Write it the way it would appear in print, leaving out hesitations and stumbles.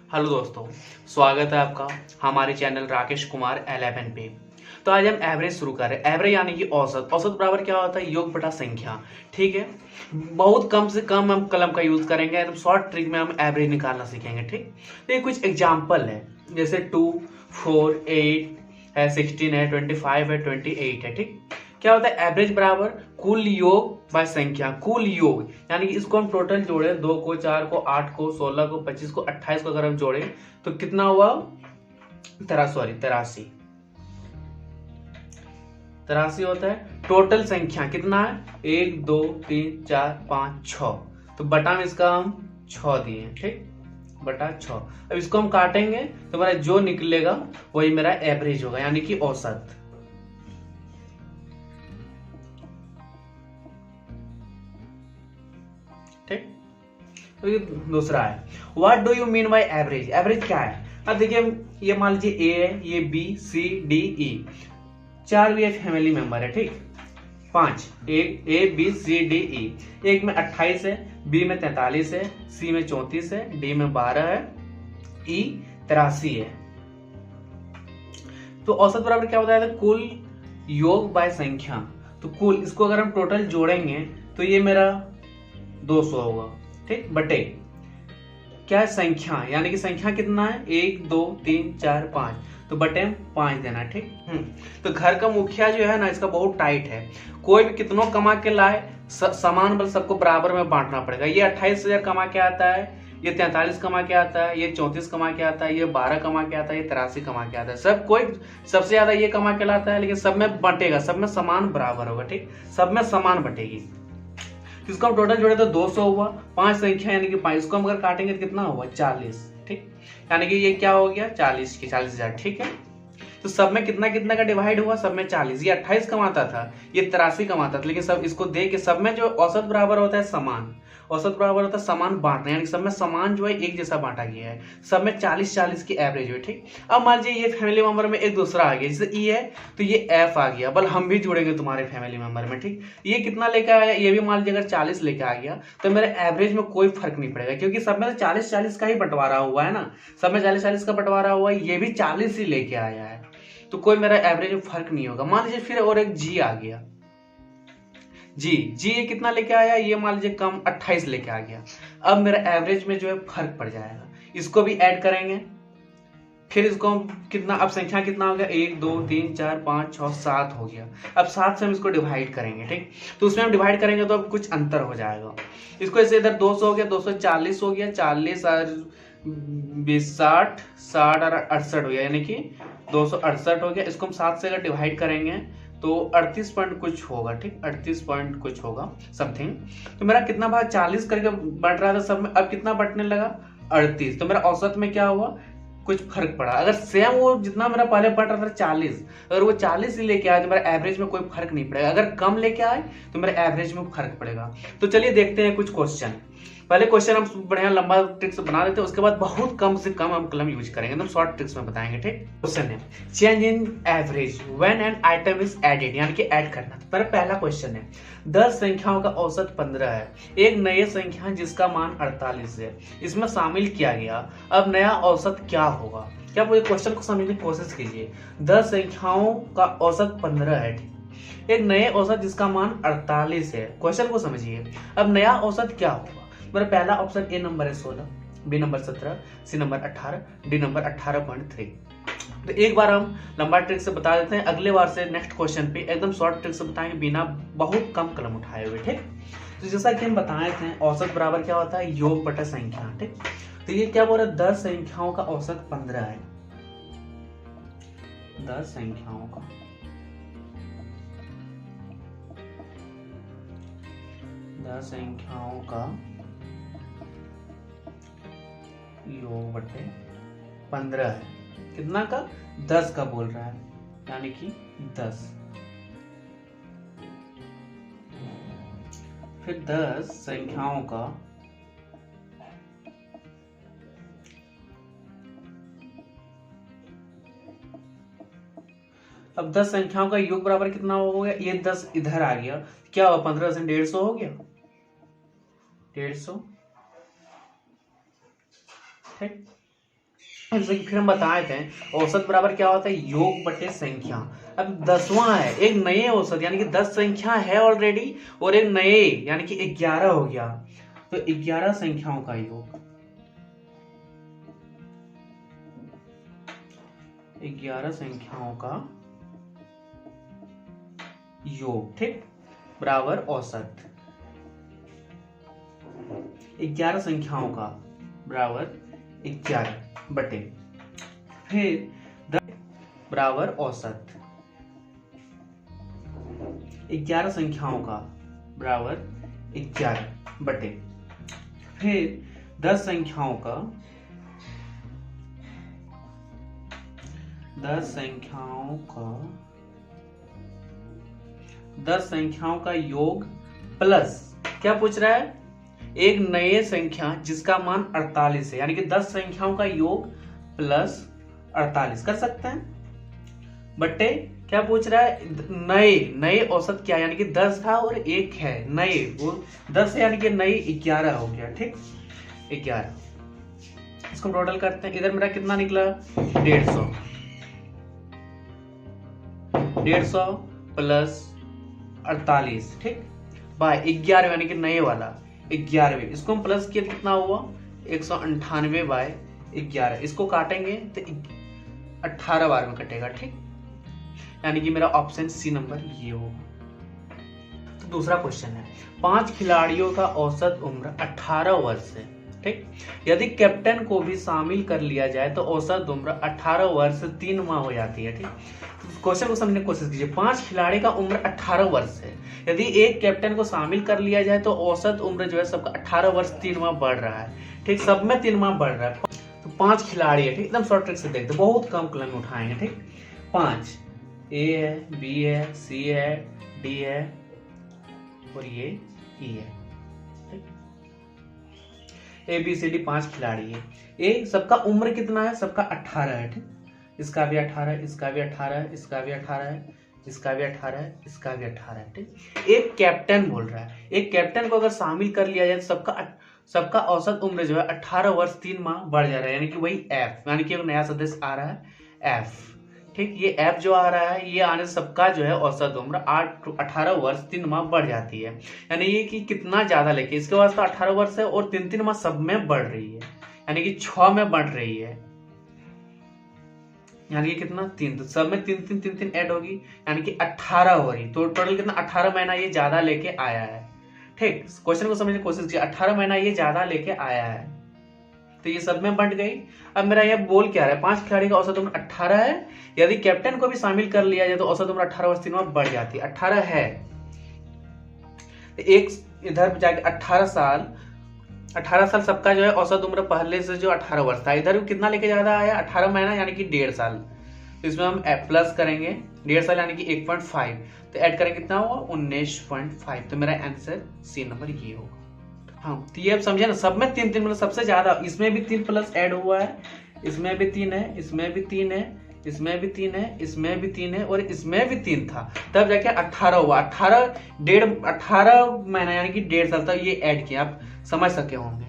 Hello दोस्तों, स्वागत है आपका हमारे चैनल राकेश कुमार 11 पे। तो आज हम एवरेज शुरू कर रहे हैं। एवरेज यानी कि औसत। औसत बराबर क्या होता है? योग बटा संख्या। ठीक है, बहुत कम से कम हम कलम का यूज करेंगे। एकदम शॉर्ट ट्रिक में हम एवरेज निकालना सीखेंगे। ठीक, तो ये कुछ एग्जाम्पल है, जैसे 2, 4, 8 है, 16 है, 25 है, 28 है। ठीक, क्या होता है? एवरेज बराबर कुल योग बाय संख्या। कुल योग यानी कि इसको हम टोटल जोड़े, 2 को, 4 को, 8 को, 16 को, 25 को, 28 को अगर हम जोड़े तो कितना हुआ? 83 होता है। टोटल संख्या कितना है? 1 2 3 4 5 6। तो बटा में इसका हम 6 दिए हैं। ठीक, बटा 6। अब इसको हम काटेंगे तो मेरा जो निकलेगा वही मेरा एवरेज होगा, यानी कि औसत। ठीक, तो ये दूसरा है। What do you mean by average? Average क्या है? अब देखिए, ये मान लीजिए ए है, ये बी, सी, डी, ई, 4 भी फैमिली मेंबर है। ठीक, 5, एक A B C D E. एक में 28 है, बी में 43 है, सी में 34 है, डी में 12 है, ई 83 है। तो औसत बराबर क्या होता है? कुल योग बाय संख्या। तो कुल, इसको अगर हम टोटल जोड़ेंगे तो ये मेरा 200 होगा। ठीक, बटे क्या है? संख्या, यानी कि संख्या कितना है? 1 2 3 4 5, तो बटे 5 देना। ठीक, तो घर का मुखिया जो है ना, इसका बहुत टाइट है। कोई भी कितनों कमा के लाए, समान बल सबको बराबर में बांटना पड़ेगा। ये 28,000 कमा के आता है, ये 43 कमा के आता है, ये 34 कमा के आता है, ये 12 कमा के आता है, ये 83 कमा के आता है। सब कोई सबसे ज्यादा ये कमा के लाता है, लेकिन सब में बटेगा, सब में समान बराबर होगा। ठीक, सब में समान बटेगी। इसको हम टोटल जोड़े तो 200 हुआ। 5 संख्या यानी कि 5, इसको हम अगर काटेंगे तो कितना हुआ? 40। ठीक, यानी कि ये क्या हो गया? 40,000। ठीक है, तो सब में कितना कितना का डिवाइड हुआ? सब में 40। ये 28 कमाता था, ये 83 कमाता था, लेकिन सब इसको दे के सब में जो औसत बराबर होता है समान। औसत बराबर होता है समान बांटना, यानी सब में समान जो है एक जैसा बांटा गया है। सब में 40-40 की एवरेज हुई। ठीक, अब मान लीजिए ये फैमिली मेंबर में एक दूसरा आ गया, जैसे ई है तो ये एफ आ गया, बल हम भी जुड़ेंगे तुम्हारे फैमिली मेंबर में। ठीक, ये कितना लेके आया? ये भी मान लीजिए अगर 40 लेके आ गया तो मेरे एवरेज में कोई फर्क नहीं पड़ेगा, क्योंकि सब में तो 40-40 का ही बंटवारा हुआ है ना। सब में 40-40 का बंटवारा हुआ है, ये भी 40 ही लेके आया है, तो कोई मेरा एवरेज में फर्क नहीं होगा। मान लीजिए फिर और एक जी आ गया। जी ये कितना लेके आया? ये मान लीजिए कम 28 लेके आ गया। अब मेरा एवरेज में जो है फर्क पड़ जाएगा। इसको भी ऐड करेंगे, फिर इसको हम कितना, अब संख्या कितना हो गया? 1 2 3 4 5 6 7 हो गया। अब 7 से हम इसको डिवाइड करेंगे। ठीक, तो उसमें हम डिवाइड करेंगे तो अब कुछ अंतर हो जाएगा। इसको ऐसे इधर 200 हो गया, 240 हो गया, 40 और 20 60, 60 और 68 हो गया, यानी कि 268 हो गया। इसको हम 7 से अगर डिवाइड करेंगे तो 38 पॉइंट कुछ होगा। ठीक, 38 पॉइंट कुछ होगा समथिंग। तो मेरा कितना भाग? 40 करके बढ़ रहा था सब में, अब कितना बढ़ने लगा? 38। तो मेरा औसत में क्या हुआ? कुछ फर्क पड़ा। अगर सेम वो जितना मेरा पहले बढ़ रहा था 40, अगर वो 40 ही लेके आए तो मेरा एवरेज में कोई फर्क नहीं पड़ेगा। अगर कम लेके आए तो मेरा एवरेज में फर्क पड़ेगा। तो चलिए देखते हैं कुछ क्वेश्चन। पहले क्वेश्चन हम बढ़िया लंबा ट्रिक्स बना देते हैं, उसके बाद बहुत कम से कम हम कलम यूज करेंगे, एकदम शॉर्ट ट्रिक्स में बताएंगे। ठीक, क्वेश्चन है change in average when an item is added, यानी कि ऐड करना। तो पहला क्वेश्चन है, 10 संख्याओं का औसत 15 है, एक नई संख्या जिसका मान 48 है, इसमें शामिल किया गया, अब नया औसत क्या होगा? क्या पूरे क्वेश्चन को समझने की कोशिश कीजिए। 10 संख्याओं का औसत 15 है, एक नए औसत जिसका मान 48 है। क्वेश्चन को समझिए। अब नया औसत क्या होगा? मेरा पहला ऑप्शन ए नंबर है 16, B number 17, C number 18, D number 18.3। तो एक बार हम लंबा ट्रिक से बता देते हैं, अगले बार से नेक्स्ट क्वेश्चन पे एकदम शॉर्ट ट्रिक से बताएंगे, बिना बहुत कम कलम उठाए हुए। ठीक, तो जैसा कि हम बताए थे, औसत बराबर क्या होता है? योग बटा संख्या। ठीक, तो ये क्या बोल रहा है? 10 संख्याओं का औसत 15 है। 10 संख्याओं का 10 संख्याओं का योग बटे 15 है। कितना का? 10 का बोल रहा है, यानी कि 10। फिर 10 संख्याओं का अब 10 संख्याओं का योग बराबर कितना हो गया? ये 10 इधर आ गया, क्या हुआ? 15 से 150 हो गया, 150। ठीक, जैसे कि फिर हम बताए थे औसत बराबर क्या होता है, योग बटे संख्या। अब 10वां है, एक नए औसत यानी कि 10 संख्या है ऑलरेडी और एक नए यानी कि 11 हो गया, तो 11 संख्याओं का योग, 11 संख्याओं का योग, ठीक, बराबर औसत। 11 संख्याओं का बराबर 11 बटे फिर 10 बराबर औसत। 11 संख्याओं का बराबर 11 बटे फिर 10 संख्याओं का, 10 संख्याओं का योग प्लस क्या पूछ रहा है, एक नए संख्या जिसका मान 48 है, यानी कि 10 संख्याओं का योग प्लस 48 कर सकते हैं, बटे क्या पूछ रहा है, नए औसत क्या, यानी कि 10 था और एक है नए, वो 10 है यानी कि नए 11 हो गया, ठीक, 11। इसको टोटल करते हैं, इधर मेरा कितना निकला 150 प्लस 48, ठीक, बाय 11 यानी कि नए वाला 11, इसको हम प्लस किया कितना हुआ 198 बाय 11, इसको काटेंगे तो 18 बार में कटेगा, ठीक, यानी कि मेरा ऑप्शन सी नंबर ये होगा। तो दूसरा क्वेश्चन है, 5 खिलाड़ियों का औसत उम्र 18 वर्ष है, ठीक, यदि कैप्टन को भी शामिल कर लिया जाए तो औसत उम्र 18 वर्ष 3 माह हो जाती है, ठीक। तो क्वेश्चन को समझने की कोशिश कीजिए, 5 खिलाड़ी का उम्र 18 वर्ष है, यदि एक कैप्टन को शामिल कर लिया जाए तो औसत उम्र जो है सबका 18 वर्ष 3 माह बढ़ रहा है, ठीक, सब में 3 माह बढ़ रहा है। तो 5 खिलाड़ी है, ठीक, एकदम शॉर्ट ट्रिक से देखते, बहुत कम कलम उठाएंगे, ठीक, 5 ए है, बी है, सी है, डी है और ये ई है, ए बी सी डी 5 खिलाड़ी है। ए सबका उम्र कितना है, सबका 18 है, ठीक, इसका भी 18, इसका भी 18, इसका भी 18 है, इसका भी 18 है, इसका भी 18 है, ठीक। एक कैप्टन बोल रहा है, एक कैप्टन को अगर शामिल कर लिया जाए तो सबका औसत उम्र जो है 18 वर्ष 3 माह बढ़ जा रहा है, यानी कि वही एफ, यानी कि एक नया सदस्य आ रहा है एफ, ठीक, ये एफ जो आ रहा है ये आने से सबका जो है औसत उम्र 18 वर्ष 3 माह बढ़ जाती है, यानी ये कि कितना ज्यादा लेके इसके पास तो 18 वर्ष है और 3 माह सब में बढ़ रही है, यानी कि 6 में बढ़ रही है, यानी कि कितना 3, तो सब में 3 ऐड होगी, यानी कि 18 हो रही, तो टोटल कितना 18 महीना ये ज्यादा लेके आया है, ठीक। क्वेश्चन को समझने की कोशिश कीजिए, 18 महीना ये ज्यादा लेके आया है, तो ये सब में बंट गई। अब मेरा ये बोल क्या रहा है, 5 खिलाड़ी का औसत उम्र 18 है, यदि कैप्टन को भी शामिल कर लिया जाए तो औसत उम्र 18 वर्ष 3 माह बढ़ जाती है, 18 है, एक इधर जाके 18 साल सबका जो है औसत उम्र पहले से जो 18 वर्ष था, इधर कितना लेके ज्यादा आया 18 महीना यानी कि 1.5 साल, तो इसमें हम प्लस करेंगे 1.5 साल यानी कि 1.5, तो ऐड करेंगे कितना हुआ 19.5, तो मेरा आंसर सी नंबर ये होगा। हाँ, तो ये अब समझे ना, सब में 3 मतलब सबसे ज्यादा, इसमें भी 3 प्लस ऐड हुआ है, इसमें भी 3 है, इसमें भी 3 है, इसमें भी 3 है, इसमें भी 3 है और इसमें भी 3 था, तब जाके 18 हुआ, 18 महीना यानी कि 1.5 साल तक ये ऐड किया, आप समझ सके होंगे।